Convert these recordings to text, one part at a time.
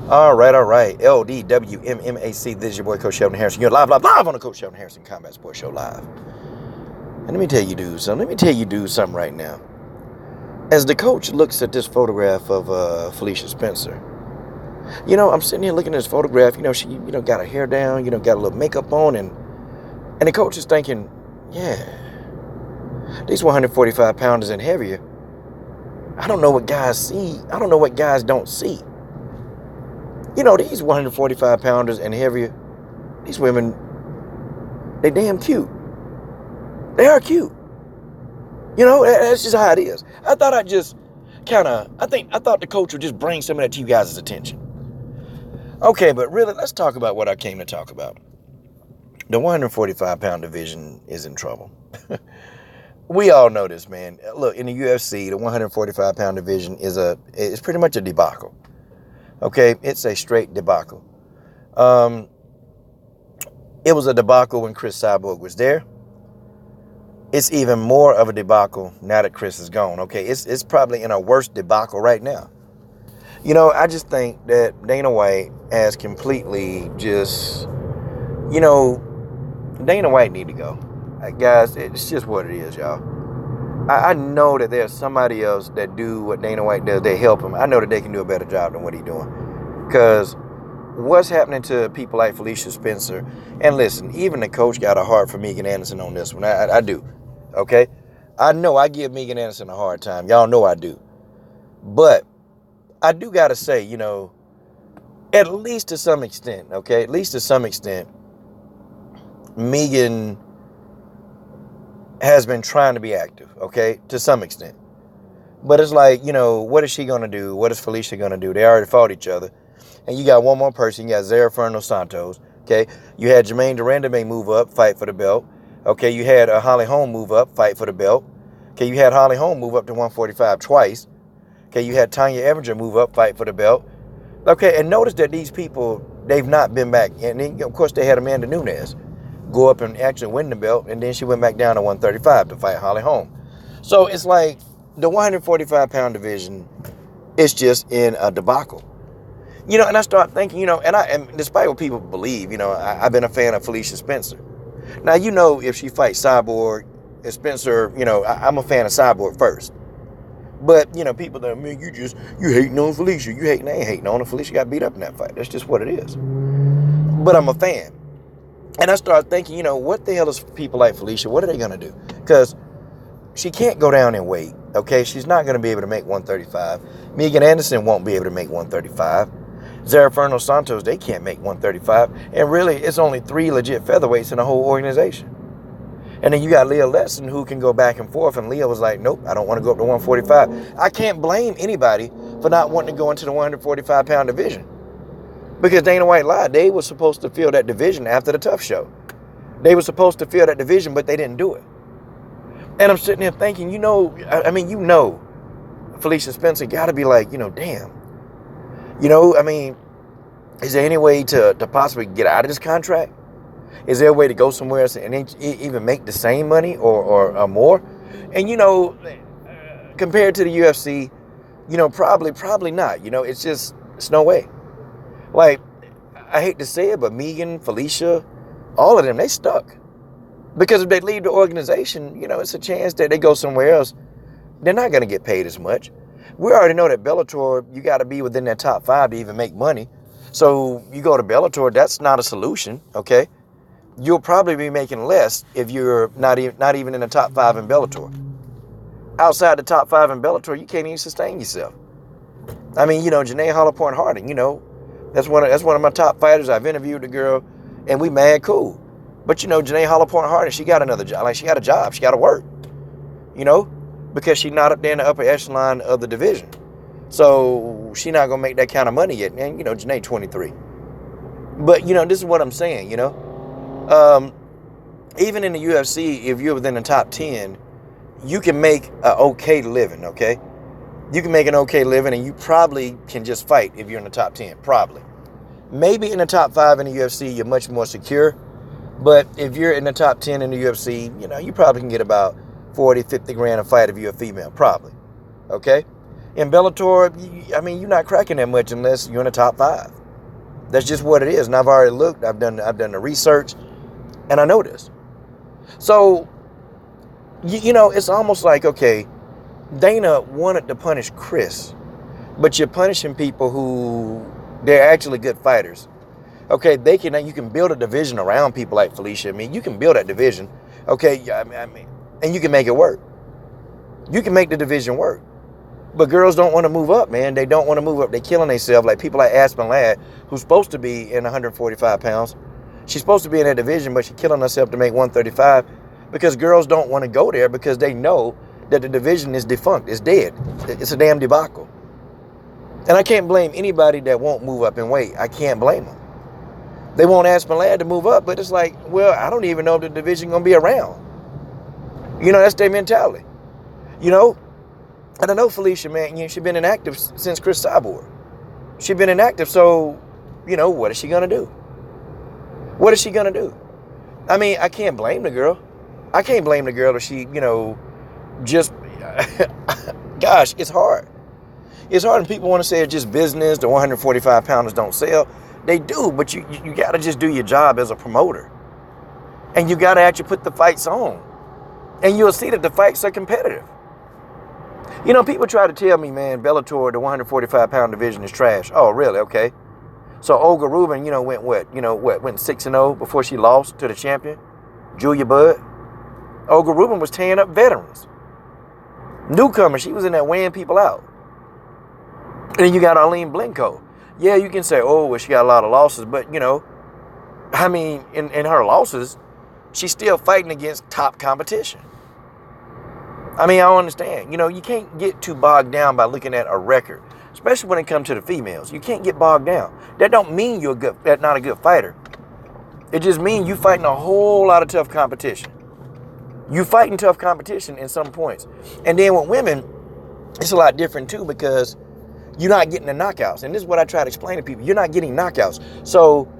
All right, all right. LDWMMAC. This is your boy, Coach Sheldon Harrison. You're live on the Coach Sheldon Harrison Combat Sports Show live. And let me tell you, dude, something right now. As the coach looks at this photograph of Felicia Spencer, I'm sitting here looking at this photograph. She, got her hair down, got a little makeup on, and the coach is thinking, yeah, these 145 pounders and heavier. I don't know what guys see. I don't know what guys don't see. These 145 pounders and heavier, these women, they damn cute. They are cute. That's just how it is. I thought I thought the coach would just bring some of that to you guys' attention. Okay, but really, let's talk about what I came to talk about. The 145 pound division is in trouble. We all know this, man. Look, in the UFC, the 145 pound division is pretty much a debacle. Okay, it's a straight debacle. It was a debacle when Chris Cyborg was there. It's even more of a debacle now that Chris is gone. Okay, it's probably in a worse debacle right now. I just think that Dana White has completely just, Dana White need to go. Guys, it's just what it is, y'all. I know that there's somebody else that do what Dana White does. They help him. I know that they can do a better job than what he's doing. Because what's happening to people like Felicia Spencer, and listen, even the coach got a heart for Megan Anderson on this one. I do. Okay? I know I give Megan Anderson a hard time. Y'all know I do. But I do got to say, at least to some extent, okay? At least to some extent, Megan has been trying to be active, okay? To some extent. But it's like, what is she going to do? What is Felicia going to do? They already fought each other. And you got one more person. You got Zaraferno Santos, okay? You had Jermaine Duranda may move up, fight for the belt. Okay, you had Holly Holm move up, fight for the belt. Okay, you had Holly Holm move up to 145 twice. Okay, you had Tanya Evinger move up, fight for the belt. Okay, and notice that these people, they've not been back. And then, of course, they had Amanda Nunes go up and actually win the belt, and then she went back down to 135 to fight Holly Holm. So it's like the 145-pound division is just in a debacle. And I start thinking, and despite what people believe, I've been a fan of Felicia Spencer. Now, if she fights Cyborg and Spencer, I'm a fan of Cyborg first. But, people that, man, you hating on Felicia. I ain't hating on her. Felicia got beat up in that fight. That's just what it is. But I'm a fan. And I start thinking, what the hell is people like Felicia, what are they going to do? Because she can't go down in weight, okay? She's not going to be able to make 135. Megan Anderson won't be able to make 135. Zaraferno Santos, they can't make 135. And really, it's only 3 legit featherweights in the whole organization. And then you got Leah Lesson, who can go back and forth. And Leah was like, nope, I don't want to go up to 145. I can't blame anybody for not wanting to go into the 145-pound division. Because Dana White lied. They were supposed to fill that division after the Tough Show. They were supposed to fill that division, but they didn't do it. And I'm sitting here thinking, Felicia Spencer got to be like, damn. Is there any way to possibly get out of this contract? Is there a way to go somewhere else and even make the same money or more? And, compared to the UFC, probably not. It's no way. Like, I hate to say it, but Megan, Felicia, all of them, they stuck. Because if they leave the organization, it's a chance that they go somewhere else. They're not going to get paid as much. We already know that Bellator, you got to be within that top 5 to even make money. So you go to Bellator, that's not a solution, okay? You'll probably be making less if you're not even in the top 5 in Bellator. Outside the top 5 in Bellator, you can't even sustain yourself. Janae Hollowpoint Harding, that's one of my top fighters. I've interviewed the girl, and we mad cool. But Janae Hollowpoint Harding, she got another job. Like, she got a job. She got to work. Because she's not up there in the upper echelon of the division. So she not gonna make that kind of money yet. And Janae 23. But this is what I'm saying. Even in the UFC, if you're within the top 10, you can make an okay living. Okay. You can make an okay living, and you probably can just fight if you're in the top 10, probably. Maybe in the top 5 in the UFC, you're much more secure. But if you're in the top 10 in the UFC, you probably can get about 40, 50 grand a fight if you're a female, probably. Okay? In Bellator, I mean, you're not cracking that much unless you're in the top 5. That's just what it is. And I've already looked. I've done the research, and I know this. So, it's almost like, okay, Dana wanted to punish Chris, but you're punishing people who they're actually good fighters. Okay, you can build a division around people like Felicia. I mean, you can build that division. Okay, I mean, and you can make it work. You can make the division work. But girls don't want to move up, man. They don't want to move up. They're killing themselves. Like people like Aspen Ladd, who's supposed to be in 145 pounds. She's supposed to be in that division, but she's killing herself to make 135 because girls don't want to go there because they know that the division is defunct. It's dead. It's a damn debacle. And I can't blame anybody that won't move up in weight. I can't blame them. They want Aspen Ladd to move up, but it's like, well, I don't even know if the division going to be around. That's their mentality. And I know Felicia, man, she's been inactive since Chris Cyborg. She's been inactive, so, what is she going to do? What is she going to do? I mean, I can't blame the girl. I can't blame the girl if she, just, gosh, it's hard. It's hard, and people want to say it's just business, the 145 pounders don't sell. They do, but you got to just do your job as a promoter. And you got to actually put the fights on. And you'll see that the fights are competitive. People try to tell me, man, Bellator, the 145-pound division is trash. Oh, really? Okay. So Olga Rubin, went what? Went 6-0 before she lost to the champion, Julia Budd. Olga Rubin was tearing up veterans. Newcomer, she was in there weighing people out. And then you got Arlene Blenko. Yeah, you can say, oh, well, she got a lot of losses. But, I mean, in her losses, she's still fighting against top competition. I mean, I don't understand. You can't get too bogged down by looking at a record, especially when it comes to the females. You can't get bogged down. That don't mean you're not a good fighter. It just means you fighting a whole lot of tough competition. You fighting tough competition in some points. And then with women, it's a lot different too because you're not getting the knockouts. And this is what I try to explain to people. You're not getting knockouts. So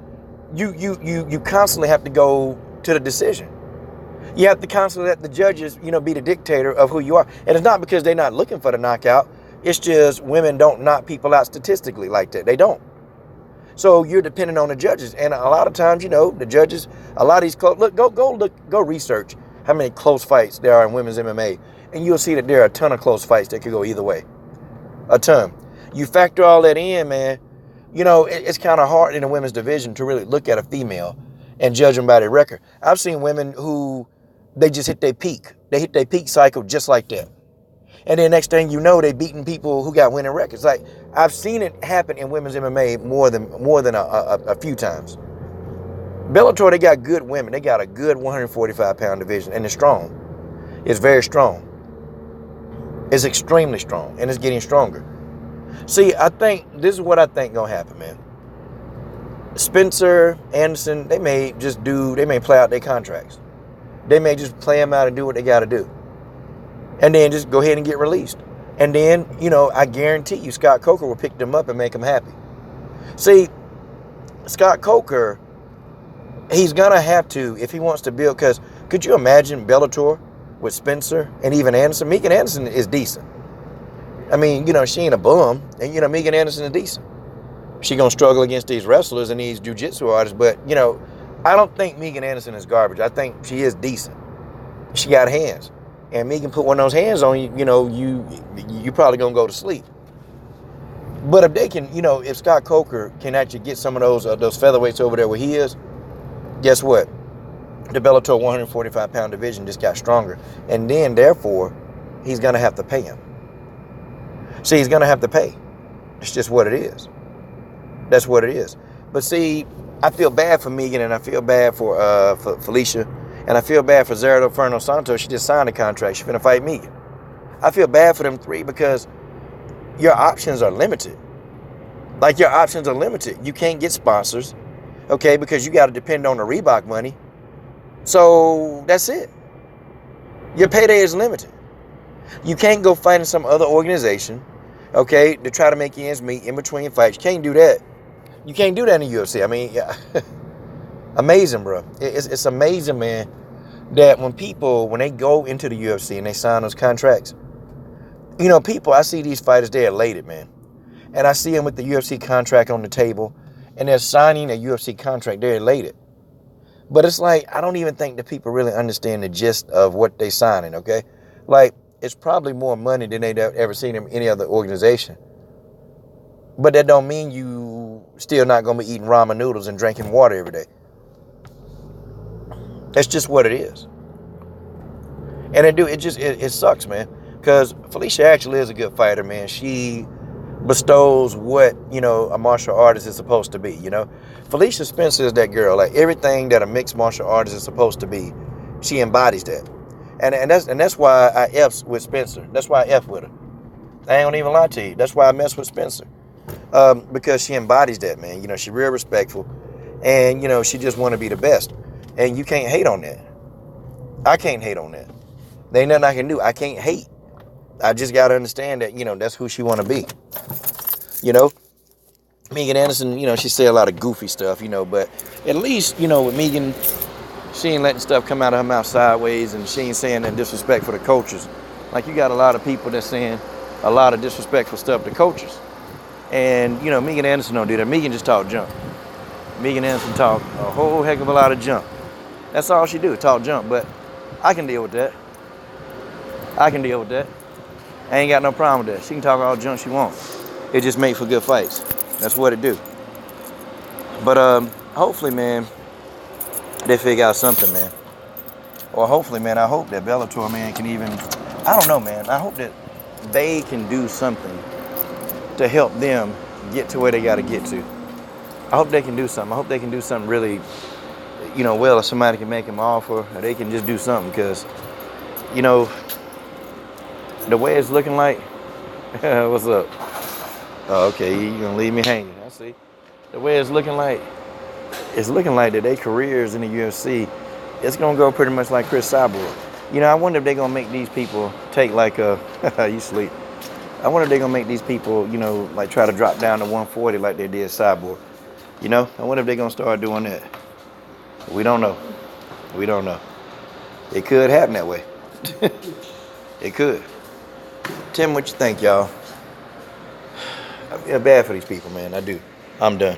you constantly have to go to the decision. You have to constantly let the judges, be the dictator of who you are. And it's not because they're not looking for the knockout. It's just women don't knock people out statistically like that. They don't. So you're dependent on the judges. And a lot of times, the judges, a lot of these close, go research how many close fights there are in women's MMA. And you'll see that there are a ton of close fights that could go either way. A ton. You factor all that in, man, it's kind of hard in the women's division to really look at a female and judge them by their record. I've seen women who, they just hit their peak. They hit their peak cycle just like that. And then next thing you know, they beating people who got winning records. Like, I've seen it happen in women's MMA more than a few times. Bellator, they got good women. They got a good 145-pound division, and it's strong. It's very strong. It's extremely strong, and it's getting stronger. See, I think this is what I think gonna happen, man. Spencer, Anderson, they may play out their contracts. They may just play them out and do what they got to do. And then just go ahead and get released. And then, I guarantee you Scott Coker will pick them up and make them happy. See, Scott Coker, he's going to have to, if he wants to build, because could you imagine Bellator with Spencer and even Anderson? Megan Anderson is decent. I mean, she ain't a bum. And, Megan Anderson is decent. She going to struggle against these wrestlers and these jiu-jitsu artists. But, I don't think Megan Anderson is garbage. I think she is decent. She got hands. And Megan put one of those hands on you, you probably going to go to sleep. But if they can, if Scott Coker can actually get some of those featherweights over there where he is, guess what? The Bellator 145-pound division just got stronger. And then, therefore, he's going to have to pay him. See, he's going to have to pay. It's just what it is. That's what it is. But see, I feel bad for Megan, and I feel bad for Felicia, and I feel bad for Zara Ferno Santos. She just signed a contract. She's finna fight Megan. I feel bad for them three because your options are limited. Like, your options are limited. You can't get sponsors, okay, because you got to depend on the Reebok money. So that's it. Your payday is limited. You can't go fight in some other organization, okay, to try to make ends meet in between fights. You can't do that. You can't do that in the UFC. I mean, yeah. Amazing, bro. It's amazing, man, that when they go into the UFC and they sign those contracts, You know, people, I see these fighters, they're elated, man. And I see them with the UFC contract on the table, and they're signing a UFC contract, they're elated. But it's like, I don't even think the people really understand the gist of what they signing, okay? Like, it's probably more money than they've ever seen in any other organization. But that don't mean you still not going to be eating ramen noodles and drinking water every day. That's just what it is. And it sucks, man. Because Felicia actually is a good fighter, man. She bestows what, you know, a martial artist is supposed to be, you know. Felicia Spencer is that girl. Like, everything that a mixed martial artist is supposed to be, she embodies that. And that's why I F's with Spencer. That's why I F with her. I ain't gonna even lie to you. That's why I mess with Spencer. Because she embodies that, man. You know, she's real respectful. And, you know, she just want to be the best. And you can't hate on that. I can't hate on that. There ain't nothing I can do. I can't hate. I just got to understand that, you know, that's who she want to be. You know? Megan Anderson, you know, she say a lot of goofy stuff, you know, but at least, you know, with Megan, she ain't letting stuff come out of her mouth sideways, and she ain't saying that disrespect for the coaches. Like, you got a lot of people that's saying a lot of disrespectful stuff to coaches. And, you know, Megan Anderson don't do that. Megan just talk junk. Megan Anderson talk a whole heck of a lot of junk. That's all she do, talk junk. But I can deal with that. I can deal with that. I ain't got no problem with that. She can talk all junk she wants. It just make for good fights. That's what it do. But hopefully, man, they figure out something, man. Or hopefully, man, I hope that Bellator, man, can even, I don't know, man. I hope that they can do something to help them get to where they got to get to. I hope they can do something. I hope they can do something really, you know, well, if somebody can make them an offer, or they can just do something, because, you know, the way it's looking like, what's up? Oh, okay, you're going to leave me hanging. I see. The way it's looking like that their careers in the UFC, it's going to go pretty much like Chris Cyborg. You know, I wonder if they're going to make these people take like a, you sleep. I wonder if they're going to make these people, you know, like try to drop down to 140 like they did Cyborg. You know, I wonder if they're going to start doing that. We don't know. We don't know. It could happen that way. It could. Tell me what you think, y'all. I feel bad for these people, man. I do. I'm done.